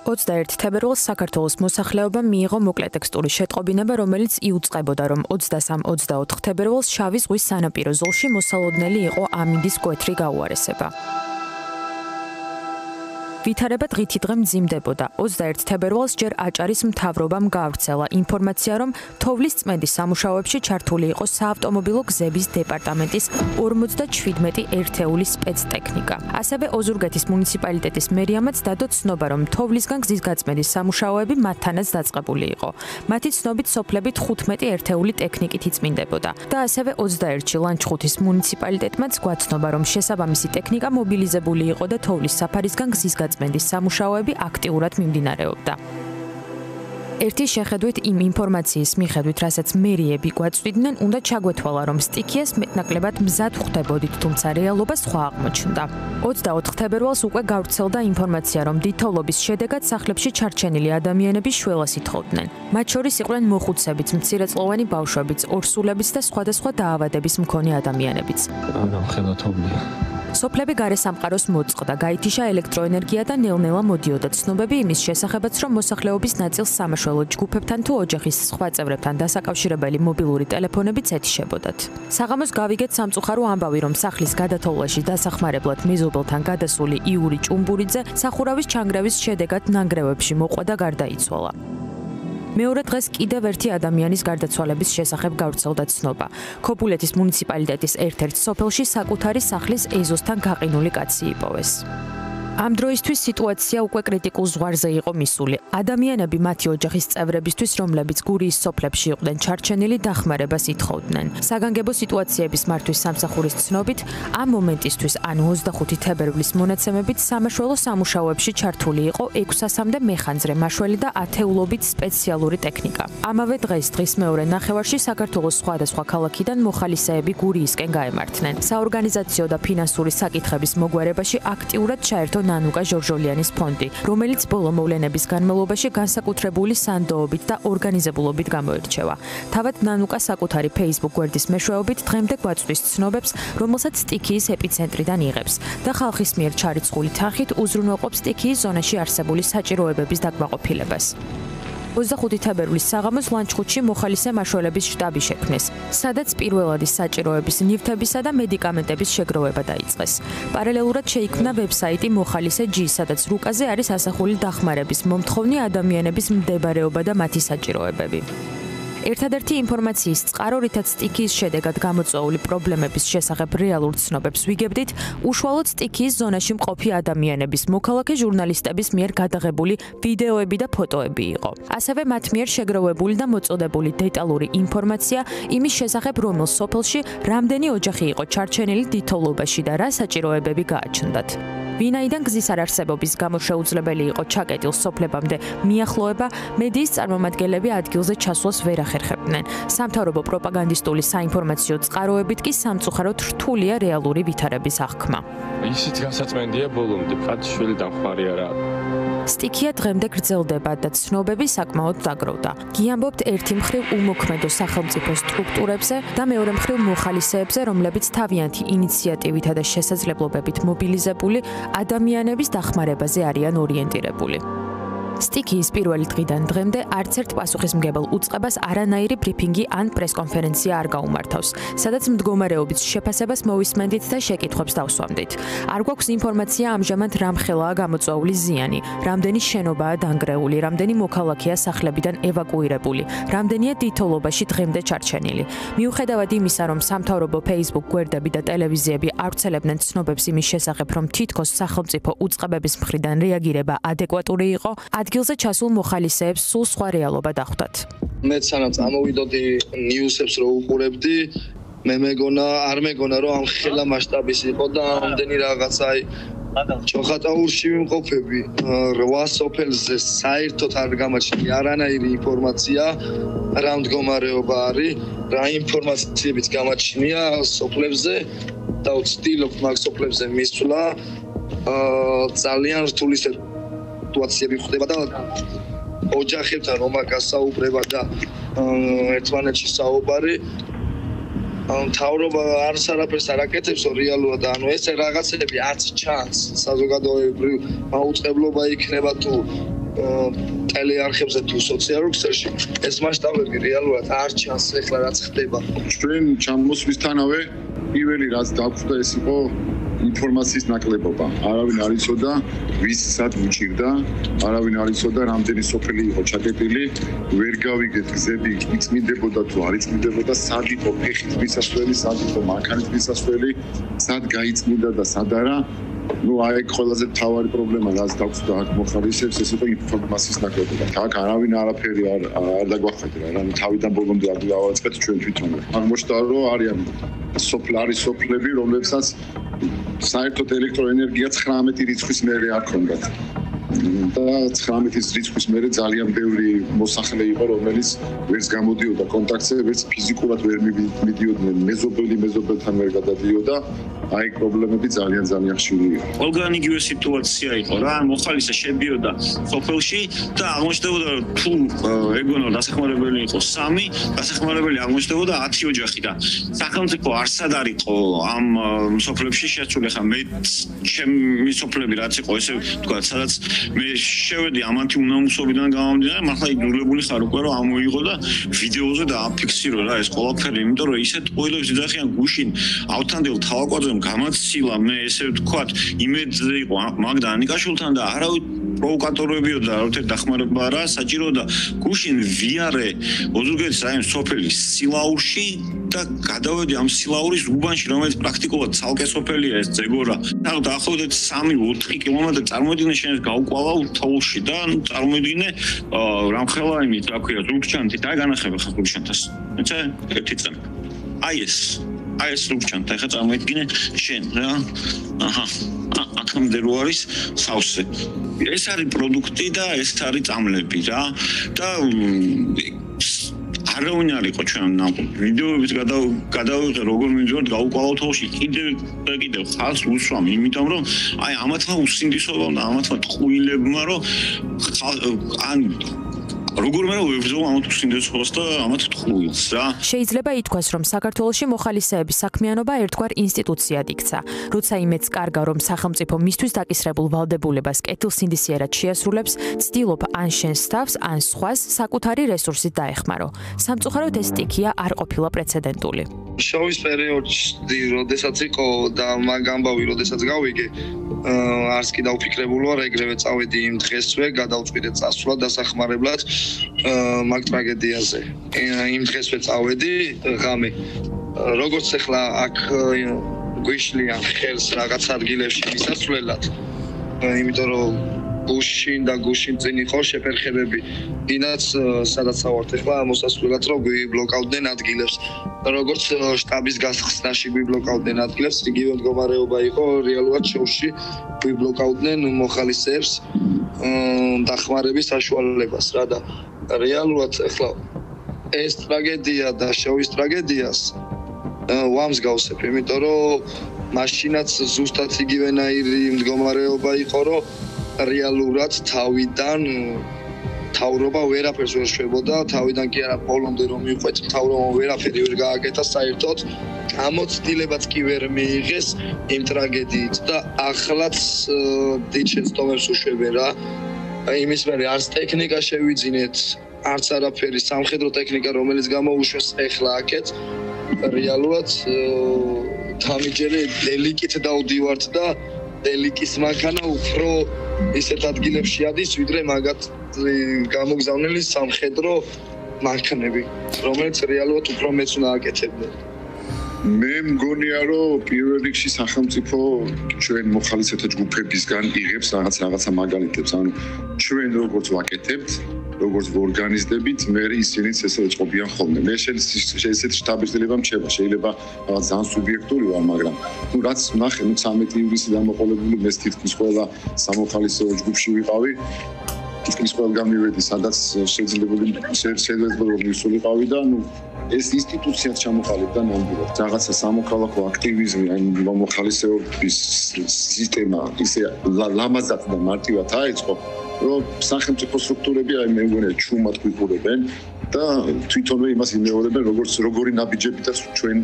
21 თებერვალს საქართველოს მოსახლეობამ მიიღო მოკლე ტექსტური შეტყობინება, რომელიც იუწყებოდა, რომ 23-24 თებერვალს შავი ზღვის სანაპირო ზოლში მოსალოდნელი იყო ამინდის მკვეთრი გაუარესება. ვითარება დღითი დღე მძიმდებოდა. 21 თებერვალს ჯერ აჭარის მთავრობამ გაავრცელა ინფორმაცია, რომ თოვლის წმენდის სამუშაოებში ჩართული იყო საავტომობილო გზების დეპარტამენტის 57 ერთეულის სპეცტექნიკა. ასევე ოზურგეთის მუნიციპალიტეტის მერიამაც დადო ცნობა, რომ თოვლისგან გზის გაწმენდის სამუშაოები მათთანაც დაწყებული იყო. მათი ცნობით სოფლებით 15 ერთეული ტექნიკით იწმინდებოდა და ასევე 21-ში ლანჩხუთის მუნიციპალიტეტმაც გვაცნობა, რომ შესაბამისი ტექნიკა მობილიზებული იყო და თოვლის საფარისგან გზის გაწმენდის სამუშაოები აქტიურად მიმდინარეობდა. ერთი შეხედვით იმ ინფორმაციის მიხედვით, რასაც მერიები გვაწვდიდნენ, უნდა ჩაგვეთვალა, რომ სტიქიას მეტნაკლებად მზად ხვდებოდით, თუმცა რეალობა სხვა აღმოჩნდა. 24 თებერვალს უკვე გავრცელდა ინფორმაცია, რომ დიდთოვლობის შედეგად სახლებში ჩარჩენილი ადამიანები შველას ითხოვდნენ. მათ შორის იყვნენ მოხუცებიც, მცირეწლოვანი ბავშვებიც, ორსულებიც და სხვადასხვა დაავადების მქონე ადამიანებიც. სოფლები გარესამყაროს მოწყდა, გაითიშა ელექტროენერგია და ნელ-ნელა მოდიოდა ცნობები იმის შესახებაც, რომ მოსახლეობის ნაწილს სამაშველო ჯგუფებთან თუ ოჯახის სხვა წევრებთან დასაკავშირებელი მობილური ტელეფონებიც ეთიშებოდათ. საღამოს გავიგეთ სამწუხარო ამბავი, რომ სახლის გადათოვლაში დასახმარებლად მეზობელთან გადასული იური ჭუმბურიძე სახურავის ჩანგრევის შედეგად ნანგრევებში მოყვა და გარდაიცვალა. მეორე დღეს კიდევ ერთი ადამიანის გარდაცვალების შესახებ გავრცელდა ცნობა. ქობულეთის მუნიციპალიტეტის ერთ-ერთ სოფელში საკუთარი სახლის ეზოსთან გაყინული კაცი იპოვეს. ამ დროისთვის სიტუაცია უკვე კრიტიკულ ზღვარზე იყო მისული. ადამიანები მათი ოჯახის წევრებისთვის, რომლებიც გურიის სოფლებში იყვნენ ჩარჩენილი, დახმარებას ითხოვდნენ. საგანგებო სიტუაციების მართვის სამსახურის ცნობით, ამ მომენტისთვის, ანუ 25 თებერვლის მონაცემებით, სამაშველო სამუშაოებში ჩართული იყო 600-მდე მეხანძრე, მაშველი და ათეულობით სპეციალური ტექნიკა. ამავე დღეს, დღის მეორე ნახევარში საქართველოს სხვადასხვა ქალაქიდან მოხალისეები გურიისკენ გაემართნენ. საორგანიზაციო და ფინანსური საკითხების მოგვარებაში აქტიურად ჩაერთო ნანუკა ჟორჟოლიანის ფონდი, რომელიც ბოლო მოვლენების განმავლობაში განსაკუთრებული სანდოობით და ორგანიზებულობით გამოირჩევა. თავად ნანუკა საკუთარი Facebook გვერდის მეშვეობით დღემდე გვაწვდის ცნობებს, რომელსაც სტიქიის ეპიცენტრიდან იღებს და ხალხის მიერ ჩარიცხული თანხით უზრუნველყოფს სტიქიის ზონაში არსებული საჭიროებების დაკმაყოფილებას. 25 თებერვლის საღამოს ლანჩხუთში მოხალისე მაშველების შტაბი შექმნეს, სადაც პირველადი საჭიროების ნივთებისა და მედიკამენტების შეგროვება დაიწყეს. პარალელურად შეიქმნა ვებსაიტი მოხალისე.g, სადაც რუკაზე არის ასახული დახმარების მომთხოვნი ადამიანების მდებარეობა და მათი საჭიროებები. ერთადერთი ინფორმაციის წყარო, რითაც სტიქიის შედეგად გამოწვეული პრობლემების შესახებ რეალურ ცნობებს ვიგებდით, უშუალოდ სტიქიის ზონაში მყოფი ადამიანების, მოქალაქე ჟურნალისტების მიერ გადაღებული ვიდეოები და ფოტოები იყო. ასევე მათ მიერ შეგროვებული და მოწოდებული დეტალური ინფორმაცია იმის შესახებ, რომელ სოფელში რამდენი ოჯახი იყო ჩარჩენილი დიდთოვლობაში და რა საჭიროებები გააჩნდათ. ვინაიდან გზის არარსებობის გამო შეუძლებელი იყო ჩაკეტილ სოფლებამდე მიახლოება, მედიის წარმომადგენლები ადგილზე ჩასვლას ვერ ახერხებდნენ. სამთავრობო პროპაგანდისტული საინფორმაციო წყაროებით კი სამწუხაროდ რთულია რეალური ვითარების აღქმა. ისიც განსაწმენდია ბოლომდე, შვილი დამხმარე არა. სტიქია დღემდე გრძელდება და ცნობები საკმაოდ დაგროვდა. გიამბობთ ერთი მხრივ უმოქმედო სახელმწიფო სტრუქტურებზე და მეორე მხრივ მოხალისეებზე, რომლებიც თავიანთი ინიციატივითა და შესაძლებლობებით მობილიზებული ადამიანების დახმარებაზე არიან ორიენტირებული. სტიქიის პირველი დღიდან დღემდე არც ერთ პასუხისმგებელ უწყებას არანაირი ბრიფინგი ან პრესკონფერენცია არ გაუმართავს, სადაც მდგომარეობის შეფასებას მოვისმენდით და შეკითხვებს დავსვამდით. არ გვაქვს ინფორმაცია ამჟამად რამხელაა გამოწვეული ზიანი, რამდენი შენობაა დანგრეული, რამდენი მოქალაქეა სახლებიდან ევაკუირებული, რამდენია დიდთოვლობაში დღემდე ჩარჩენილი. მიუხედავად იმისა, რომ სამთავრობო Facebook გვერდები და ტელევიზიები ავრცელებდნენ ცნობებს იმის შესახებ, რომ თითქოს სახელმწიფო უწყებების მხრიდან რეაგირება ადეკვატური იყო, ადგილზე ჩასულ მოხალისეებს სულ სხვა რეალობა დახვდათ. მე სანამ წამოვიდოდი ნიუსებს რო უყურებდი, მე არ მეგონა რომ ამ ხელა მასშტაბის იყო და ამდენი რაღაცა ჩოხატაურში ვიმყოფები 8 სოფელზე საერთოდ არ გამაჩნია არანაირი ინფორმაცია რა მდგომარეობა არის, რა ინფორმაციებიც გამაჩნია სოფლებზე და ვცდილობ მაგ სოფლებზე მისვლა ძალიან რთული სიტუაციები ხდება და ოჯახებთან რომ გასაუბრება და ერთმანეთში საუბარი მთავრობა არაფერს არ აკეთებს რეალურად, ანუ ეს რაღაცები არც ჩანს საზოგადოებრივ მაუწყებლობა იქნება თუ ტელეარხებზე თუ სოციალურ ქსელში ეს მასშტაბები რეალურად არ ჩანს ეხლა რაც ხდება. ჩვენ ჩამოსვლისთანავე პირველი რაც დაგვხვდა ეს იყო ინფორმაციის ნაკლებობა. არავინ არ იცოდა ვის სად უჭირდა, არავინ არ იცოდა რამდენი სოფელი იყო ჩაკეტილი, ვერ გავიგეთ გზები იწმინდებოდა თუ არ იწმინდებოდა, სად იყო ფეხით მისასვლელი, სად იყო მანქანით მისასვლელი, სად გაიწმინდა და სად არა. აი ყველაზე მთავარი პრობლემა რაც დაგვხვდა აქ მოხალისეებს ეს იყო ინფორმაციის ნაკლებობა. აქ არავინ არაფერი არ დაგვახედა, რა თავიდან ბოლომდე არ დავაწყეთ ჩვენ თვითონვე. აღმოჩნდა რომ არიან სოფლები, რომლებსაც საერთოდ ელექტროენერგია 19 რიცხვის მერე არ ქონდათ. და 19 რიცხვის მერე ძალიან ბევრი მოსახლე იყო, რომელიც ვერც გამოდიოდა კონტაქტზე, ვერც ფიზიკურად ვერ მიდიოდნენ, მეზობელთან ვერ გადადიოდა. აი პრობლემები ძალიან ხშირი იყო. ყველგან იგივე სიტუაცია იყო რა, მოხალისე შედიოდა სოფელში და აღმოჩნდებოდა თუ ეგონო დასახმარებელი იყო 3, დასახმარებელი აღმოჩნდებოდა 10 ოჯახი და სახელმწიფო არსად არ იყო ამ სოფლებში შეცვლილი. ხა მე ჩემი სოფლები რაც იყო ესე თქვა, სადაც მე შევედი ამათი უნამუსობიდან გამომდინარე, მართლა იგულებული ხარ უკვე რომ ამოიღო და ვიდეოზე დააფიქსირო რა ეს ყველაფერი, იმიტომ რომ ისეთ ყოლებს იძახიან გუშინ ავთანდილ თავაკვაზე გამაცილა მე ესე ვთქვათ იმედზე იყო მაგდა ანიკაშვილთან და არავით პროვოკატორებიოდა და არავითარი დახმარება არა საჭირო და გუშინ ვიარე ოზურგეთის რაიონის სოფელი სილაურში და გადავედი ამ სილაურის უბანში რომელიც პრაქტიკულად ცალკე სოფელია ეს ზეგორა და დაახლოებით 3-4 კილომეტრი წარმოიდგინე შენ გავკვალავ თოვლში და წარმოიდგინე რამხელა იმით რა ქვია ზურგჩანთი და განახება ხა ზურგჩანთას ეცე ერთი წამი აი ეს ზურგჩანთა ხა წარმოიდგინე შენ რა აქამდე რო არის სავსე ეს არის პროდუქტი და ეს არის წამლები რა და არავინ არ იყო ჩვენ ვიდეოებით გადავიღე როგორ მივიდოდ გავუკვალავ თოვლში კიდევ ხალხს უსვამ იმიტომ რომ აი ამათმა უსინდისობა და ამათმა ტყუილებმა რომ ან როგორ მე ვებრძოლ ამათ უსინდისობას და ამათ ტყუილს რა შეიძლება ითქვას რომ საქართველოში მოხალისეების საქმიანობა ერთგვარ ინსტიტუციად იქცა როცა იმედს კარგა რომ სახელმწიფო მისთვის დაკისრებულ ვალდებულებას კეთილსინდისიერად შეასრულებს ცდილობ ან შენს თავს ან სხვას საკუთარი რესურსით დაეხმარო სამწუხაროდ ეს სტიქია არ ყოფილა პრეცედენტული შოვის პერიოდში როდესაც იყო და მაგ ამბავი როდესაც გავიგე არც კი დაუფიქრებულ ვარ ეგრევე წავედი იმ დღესვე გადავწყვიტე წასვლა დასახმარებლად მაგ ტრაგედიაზე იმ დღესვე წავედი ღამე როგორც ახლა აქ გვიშლიან ხელს რაღაც ადგილებში მისასვლელად იმიტომ რომ გუშინ წინ იყო შეფერხებები ინაც სადაც ავართ ახლა მოსასვლელად რომ გვიბლოკავდნენ ადგილებს როგორც შტაბის გასხსნაში გვიბლოკავდნენ ადგილებს იგივე მდგომარეობა იყო რეალურად შოუში გვიბლოკავდნენ მოხალისეებს დახმარების საშუალებას რა და რეალურად ახლა ეს ტრაგედია და შოვის ტრაგედიას ვამსგავსებ იმიტომ რომ მაშინაც ზუსტად იგივენაირი მდგომარეობა იყო რომ რეალურად თავიდან თავრობა ვერაფერს ვერ შვებოდა თავიდან კი არა ბოლომდე რომ მიყვეთ თავრობა ვერაფერი ვერ გააკეთა საერთოდ გამოცდილებაც კი ვერ მიიღეს იმ ტრაგედიით და ახლაც დიდ შეცდომებს უშვებენ რა იმის მერე არც ტექნიკა შევიძინეთ არც არაფერი სამხედრო ტექნიკა რომელიც გამოუშვეს ეხლა აქეთ რეალურად დამიჯერე დელიკით დავდივართ და დელიკის მანქანა უფრო ისეთ ადგილებში ადის ვიდრე მაგათ გამოგზავნილი სამხედრო მანქანები რომელიც რეალურად უფრო მეც უნდა აკეთებდნენ მე მგონია რომ პირველ რიგში სახელმწიფო ჩვენ მოხალისეთა ჯგუფებისგან იღებს რაღაცა მაგალითებს ანუ ჩვენ როგორც ვაკეთებთ როგორც ვორგანიზდებით მე ისინიც ესე ეწყობიან ხოლმე მე ესეთ შტაბისდება მრჩება შეიძლება ძალიან სუბიექტური ვარ მაგრამ თუ რაც ნახე 13 ივლისი დამოყოლებული მე თითქმის ყველა სამოხალისეო ჯგუფში ვიყავი თითქმის ყველგან მივედი სადაც შეიძლება მივსულიყავი და ეს ინსტიტუციაც ჩამოყალიბდა ნამდვილად რაღაცა სამოქალაქო აქტივიზმი ან მოხალისეობის სისტემა ისე ლამაზად და მარტივად აეწყო რომ სახელმწიფო სტრუქტურები აი მე მგონია ჩუმად გვიყურებენ და თვითონვე იმას იმეორებენ როგორც როგორი ნაბიჯებითაც ჩვენ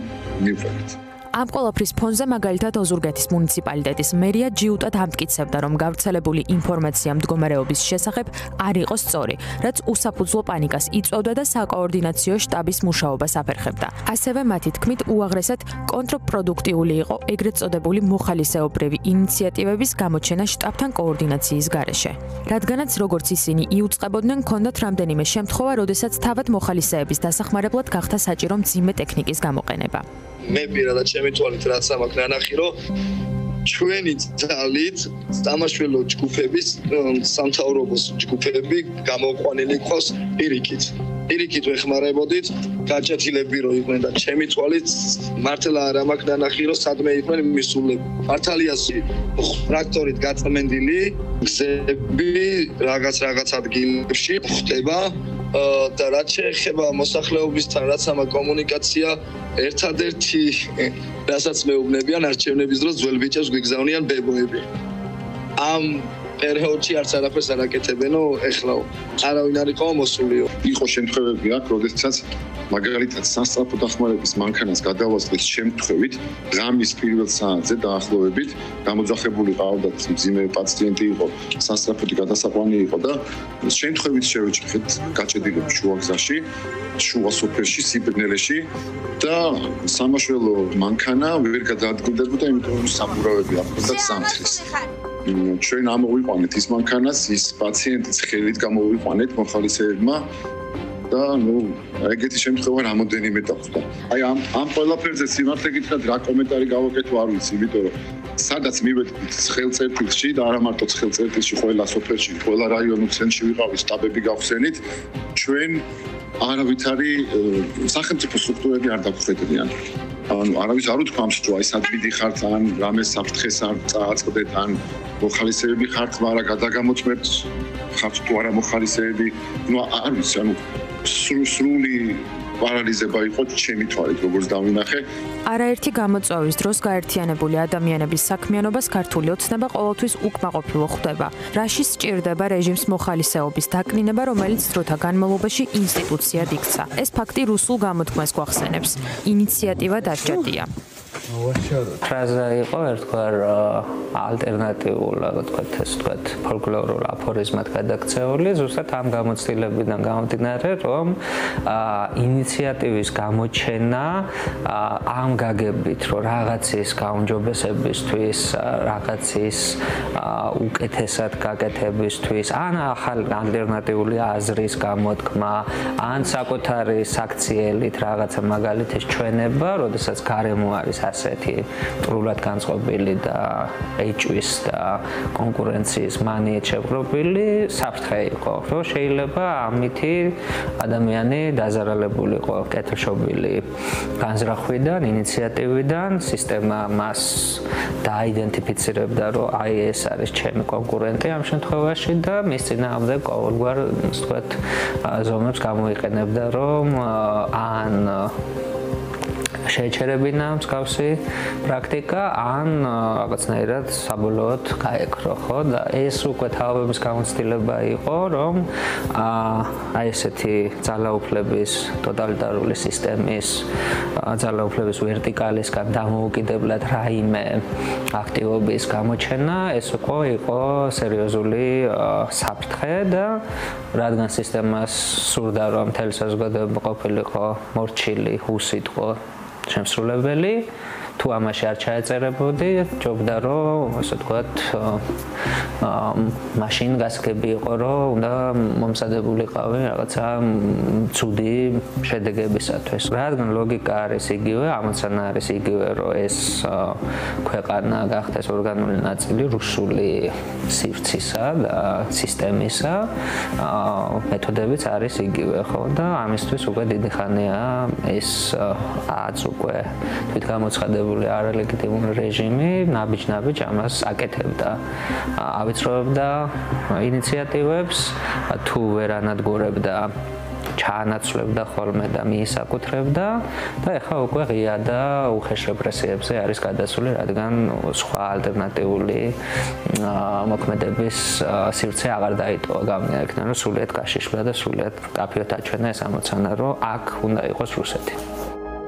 მივყვებით ამ ყველაფრის ფონზე მაგალითად ოზურგეთის მუნიციპალიტეტის მერია ჯიუტად ამტკიცებდა, რომ გავრცელებული ინფორმაცია მდგომარეობის შესახებ არ იყო სწორი, რაც უსაფუძვლო პანიკას იწვევდა და საკოორდინაციო შტაბის მუშაობას აფერხებდა. ასევე მათი თქმით, უაღრესად კონტრპროდუქტიული იყო ეგრეთ წოდებული მოხალისეობრივი ინიციატივების გამოჩენა შტაბთან კოორდინაციის გარეშე. რადგანაც როგორც ისინი იუწყებოდნენ, ჰქონდათ რამდენიმე შემთხვევა, როდესაც თავად მოხალისეების დასახმარებლად გახდა საჭირო მძიმე ტექნიკის გამოყენება. მე პირადად ჩემი თვალით რაც ამაქვს ნანახი, რომ ჩვენი ძალით სამაშველო ჯგუფების, სამთავრობოს ჯგუფები გამოყვანილი ყავს პირიქით. პირიქით ვეხმარებოდით, გაჭეთილები რო იყვნენ და ჩემი თვალით მართლა არ ამაქვს ნანახი, რომ სადმე იყვნენ მისულები. მართალიასი ტრაქტორით გაწმენდილი გზები რაღაც ადგილებში ხდება და რაც შეეხება მოსახლეობისთან, რაც ამა კომუნიკაცია ერთადერთი რასაც მეუბნებიან არჩევნების დროს ძველ ბიჭებს გვიგზავნიან ბებოები. ამ პერიოდში არც არაფერს არ აკეთებენო, ეხლა არავინ არ იყო მოსულიო. იყო შემთხვევები აქ, როდესაც მაგალითად სასწრაფო დახმარების მანქანას გადავასვლის შემთხვევით, ღამის პირველ საათზე დაახლოებით გამოძახებული ყავდათ მძიმე პაციენტი იყო, სასწრაფოთი გადასაყვანი იყო და შემთხვევით შევეჭრეთ გაჭედილების შუაგზაში, შუა სოფელში, სიბნელეში და სამაშველო მანქანა ვერ გადაადგილდებოდა, იმიტომ რომ საბურავები აფრთხილდათ ზამთრის. ჩვენ ამოვიყვანეთ ის მანქანას, ის პაციენტის ხელით გამოვიყვანეთ მოხალისეებმა და ეგეთი შემთხვევა რამოდენიმე დახვდა. აი ამ ყველაფერზე სიმართლე გითხრათ რა კომენტარი გავაკეთო არ ვიცი, იმიტომ რომ სადაც მივედით ხელწერტილში და არა მარტო ხელწერტილში, ყველა სოფელში, ყველა რაიონულ ცენტრში ვიყავით შტაბები გავხსენით, ჩვენ არავითარი სახელმწიფო სტრუქტურები არ დაგვხედრიან. ანუ არავის არ უთქვამს, რომ აი სად მიდიხართ ან რამე საფრთხეს არ წააწყდეთ ან მოხალისეები ხართ, მაგრამ გადაგამოწმებთ ხართ თუ არა მოხალისეები. არ ვიცი, ანუ სრული პარალიზება იყო ჩემი თვალით, როგორც დავინახე. არაერთი გამოწვევის დროს გაერთიანებული ადამიანების საქმიანობას ქართული ოცნება ყოველთვის უკმაყოფილო ხდება. რაში სჭირდება რეჟიმს მოხალისეობის დაკნინება, რომელიც დროთა განმავლობაში ინსტიტუციად იქცა. ეს ფაქტი რუსულ გამოთქმას გვახსენებს. ინიციატივა დასჯადია. ფრაზა იყო ერთგვარ ალტერნატიულ, ასე ვთქვათ, ფოლკლორულ აფორიზმად გადაქცეული, ზუსტად ამ გამოცდილებიდან გამომდინარე, რომ ინიციატივის გამოჩენა ამ გაგებით, რომ რაღაცის გაუმჯობესებისთვის, რაღაცის უკეთესად გაკეთებისთვის, ან ახალ ალტერნატიული აზრის გამოთქმა, ან საკუთარი საქციელით რაღაცა მაგალითის ჩვენება, როდესაც გარემო არის ასეთი პრულად განწყობილი და ეჭვის და კონკურენციის მანიით შეღრუბილი საფრთხე იყო, რომ შეიძლება ამითი ადამიანი დაზარალებულიყო კეთილშობილი განზრახვიდან, ინიციატივიდან, სისტემა მას დააიდენტიფიცირებდა, რომ აი ეს არის ჩემი კონკურენტი ამ შემთხვევაში და მის წინააღმდეგ ყოველგვარ, ასე ვთქვათ, ზომებს გამოიყენებდა, რომ ან შეეჩერებინა მსგავსი პრაქტიკა, ან რაღაცნაირად საბოლოოდ გაეკრო, ხო? და ეს უკვე თავების გამოცდილება იყო, რომ აი ესეთი ძალაუფლების, ტოტალიტარული სისტემის, ძალაუფლების ვერტიკალისგან დამოუკიდებლად რაიმე აქტივობის გამოჩენა, ეს უკვე იყო სერიოზული საფრთხე და რადგან სისტემას სურდა, რომ მთელი საზოგადოება ყოფილიყო მორჩილი, უსიტყვო, შემსრულებელი, თუ ამაში არ ჩაეწერებოდი, ჯობდა რომ, ასე ვთქვათ, მაშინ გასაგები იყო, რომ უნდა მომზადებულიყავი რაღაცა ცუდი შედეგებისათვის. რადგან ლოგიკა არის იგივე, ამოცანა არის იგივე, რომ ეს ქვეყანა გახდეს ორგანული ნაწილი რუსული სივრცისა და სისტემისა, მეთოდებიც არის იგივე, ხო? და ამისთვის უკვე დიდი ხანია ეს უკვე თვითგამოცხადებული არალეგიტიმური რეჟიმი ნაბიჯ-ნაბიჯ ამას აკეთებდა. ავიწროვებდა ინიციატივებს, თუ ვერ ანადგურებდა, ჩაანაცვლებდა ხოლმე და მიისაკუთრებდა და ეხლა უკვე ღია და უხეშ რეპრესიებზე არის გადასული, რადგან სხვა ალტერნატიული მოქმედების სივრცე აღარ დაიტოვა. გამიაიქნა, რომ სრულიად გაშიშვლდა და სრულიად კაფიოდ აჩვენა ეს ამოცანა, რომ აქ უნდა იყოს რუსეთი.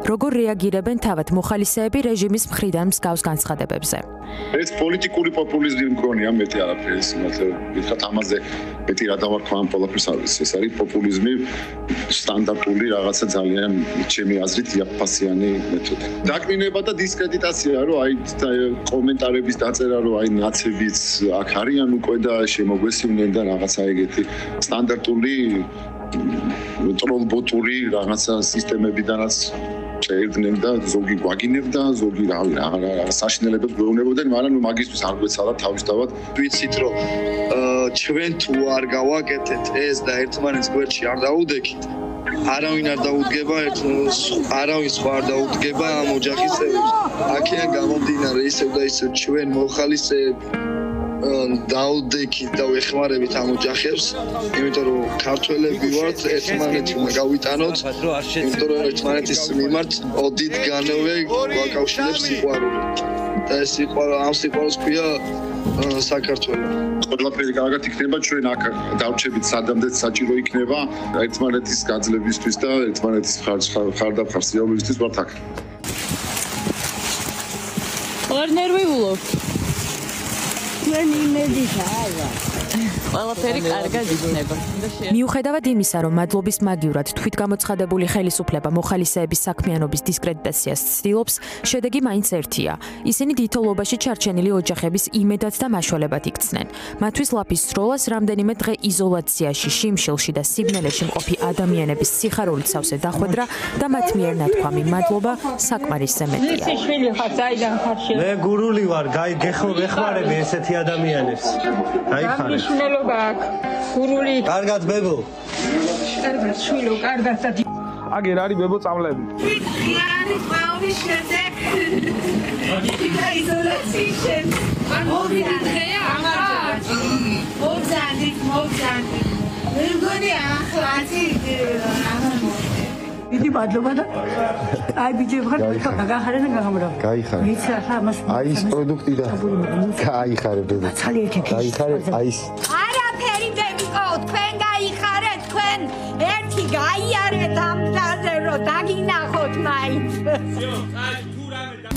როგორ რეაგირებენ თავად მოხალისეები რეჟიმის მხრიდან მსგავს განცხადებებზე. ეს პოლიტიკური პოპულიზმი მგონია მეტი არაფერი ის მართლა ვთქვათ ამაზე მეტი რა დავარქვა ამ ყველაფერს არის ეს არის პოპულიზმი სტანდარტული რაღაცა ძალიან ჩემი აზრით იაფფასიანი მეთოდი დაკნინება და დისკრედიტაცია რომ აი კომენტარების დაწერა რომ აი ნაცებიც აქ არიან უკვე და შემოგვესივნენ და რაღაცა ეგეთი სტანდარტული ტროლბოტური რაღაცა სისტემებიდანაც წერდნენ და ზოგი გვაგინებდა, ზოგი რა საშინელებებს გვეუბნებოდნენ, მაგრამ მაგისთვის არ გვეცალა თავისთავად. ვიცით რომ ჩვენ თუ არ გავაკეთეთ ეს და ერთმანეთს გვერდში არ დაუდექით, არავინ არ დაუდგება, არავინ სხვა არ დაუდგება ამ ოჯახის წევრებს. აქედან გამომდინარე ისევ და ისევ ჩვენ მოხალისეები დაუდექით და ვეხმარებით ამ ოჯახებს, იმიტომ რომ ქართველები ვართ, ერთმანეთი უნდა გავიტანოთ, იმიტომ რომ ერთმანეთის მიმართ ოდით განვე გვაკავშირებს სიყვარული. და ეს ამ სიყვარულს ქვია საქართველო. ყველაფერი კარგად იქნება, ჩვენ აქ დავრჩებით სადამდეც საჭირო იქნება ერთმანეთის გაძლევისთვის და ერთმანეთის ხარდაფხარ სიამოვნებისთვის ვართ აქ. არ ნერვიულობ. ჩვენ იმედითა არა. ყველაფერი კარგად იქნება. მიუხედავად იმისა, რომ მადლობის მაგივრად თვითგამოცხადებული ხელისუფლება მოხალისეების საქმიანობის დისკრედიტაციას ცდილობს, შედეგი მაინც ერთია. ისინი დიდთოლობაში ჩარჩენილი ოჯახების იმედად და მაშველებად იქცნენ. მათთვის ლაფის სროლას რამდენიმე დღე იზოლაციაში, შიმშილში და სიბნელეში მყოფი ადამიანების სიხარულით სავსე დახვედრა და მათ მიერ ნათქვამი მადლობა საკმარისზე მეტია. მე გურული ვარ, გეხმარები ესეთი ადამიანებს. გაიხარე. გურული. კარგად ბებო. კარგად შვილო, კარგად და აგერ არის ბებო წამლები. არის ყოველი შედეგ. და იზოლაციაში. მოგიახია ამარ. მოგზანდი. მე მგონი ახლა დიდი მადლობა და აი ბიჭები ხარ გაგახარე და გაგამრავ. გაიხარე. ვიცი ახლა მას აი ეს პროდუქტი და გაიხარე ბებო. გაიხარე აი ეს. არაფერი ბებიკო, თქვენ გაიხარეთ, თქვენ ერთი გაიარეთ ამ გზაზე რომ დაგინახოთ მაინც.